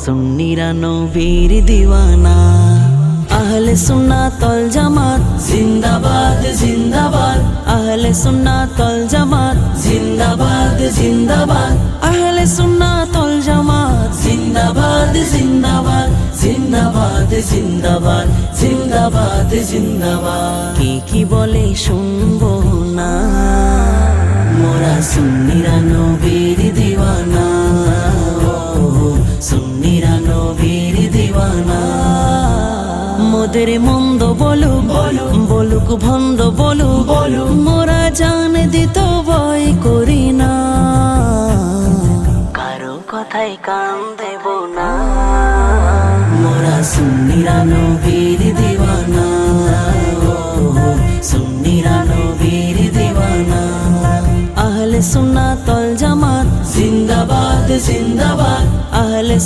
সুন্নিরা নবীর দিওয়ানা। আহলে সুন্নাত ওয়াল জামাত জিন্দাবাদ জিন্দাবাদ, আহলে সুন্নাত ওয়াল জামাত জিন্দাবাদ জিন্দাবাদ, আহলে সুন্নাত ওয়াল জামাত জিন্দাবাদ জিন্দাবাদ জিন্দাবাদ জিন্দাবাদ জিন্দাবাদ জিন্দাবাদ। কি বলে শুনবো না, মোরা সুন্নিরা নবীর দিওয়ানা, সুন্নিরা নবীর দিওয়ানা। মোদের মন্দ বলুক বলুক ভন্ড বলুক, মোরা জান দিত ভয় করি না, কারো কথায় কান দেব না। মোরা সুন্নিরা নবীর দিওয়ানা, সুন্নিরা নবীর দিওয়ানা। আহলে সুন্নাত ওয়াল জামাত জিন্দাবাদ জিন্দাবাদ, আহলে